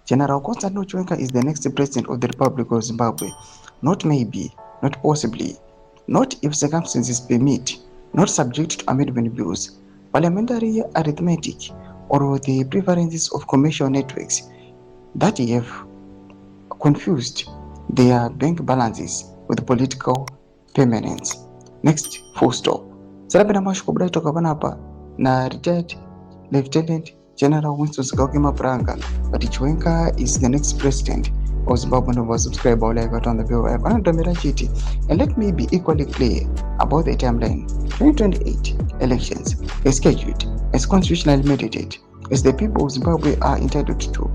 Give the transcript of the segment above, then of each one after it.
General Constantine Chiwenga is the next president of the Republic of Zimbabwe. Not maybe, not possibly, not if circumstances permit, not subject to amendment bills, parliamentary arithmetic, or the preferences of commercial networks that have confused their bank balances with political permanence. Next, full stop. Sarabina mashukubula itoka panapa na retired Lieutenant General Winston Mapuranga, but Chiwenga is the next president of Zimbabwe. Never subscribe or like on the bell icon and let me be equally clear about the timeline. 2028 elections is scheduled as constitutionally mandated as the people of Zimbabwe are entitled to.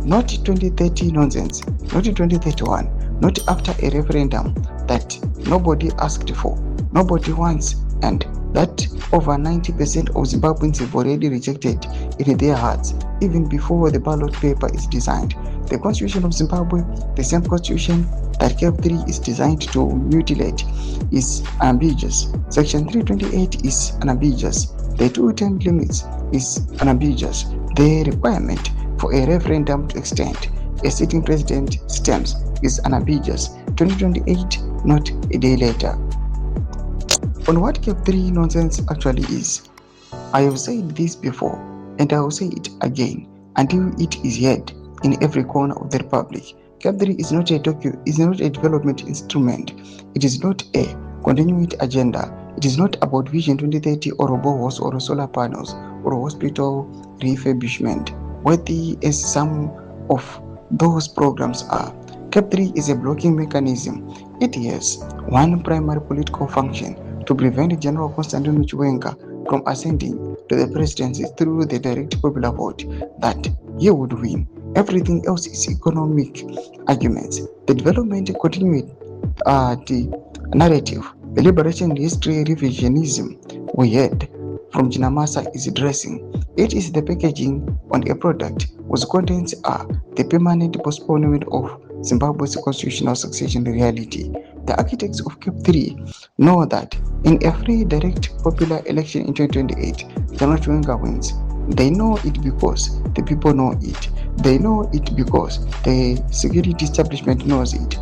Not 2030 nonsense, not 2031, not after a referendum that nobody asked for, nobody wants, and that over 90% of Zimbabweans have already rejected in their hearts, even before the ballot paper is designed. The Constitution of Zimbabwe, the same Constitution that KEF3 is designed to mutilate, is ambiguous. Section 328 is unambiguous. The 2-term limits is unambiguous. The requirement for a referendum to extend a sitting president terms is unambiguous. 2028, not a day later. On what KEF3 nonsense actually is, I have said this before and I will say it again until it is heard in every corner of the Republic. KEF3 is not a development instrument. It is not a continuity agenda. It is not about Vision 2030 or boreholes or solar panels or hospital refurbishment, worthy as some of those programs are. KEF3 is a blocking mechanism. It has one primary political function: to prevent General Constantine Chiwenga from ascending to the presidency through the direct popular vote that he would win. Everything else is economic arguments. The development continuity, the narrative, the liberation history revisionism we had from Jinamasa is dressing. It is the packaging on a product whose contents are the permanent postponement of Zimbabwe's constitutional succession reality. The architects of KEF3 know that in a free, direct, popular election in 2028, General Chiwenga wins. They know it because the people know it. They know it because the security establishment knows it.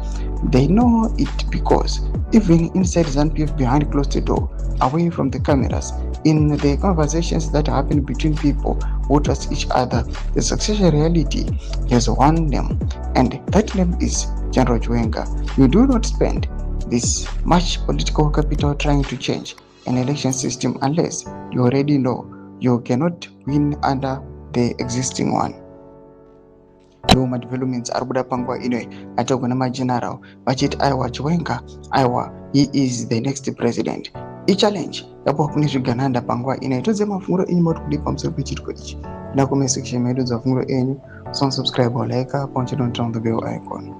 They know it because even inside ZANU-PF behind closed door, away from the cameras, in the conversations that happen between people who trust each other, the succession reality has one name, and that name is General Chiwenga. You do not spend this much political capital trying to change an election system unless you already know you cannot win under the existing one. Roma developments are buda pangwa inwe atogona mageneral vachiti aiwa Chiwenga aiwa he is the next president. Challenge yapo kune zvigananda pangwa ine todze mafunguro enyu mari kudi pamusoro pechitiko ichi na comment section medu za funguro enyu. So subscribe or like, punch it on the bell icon.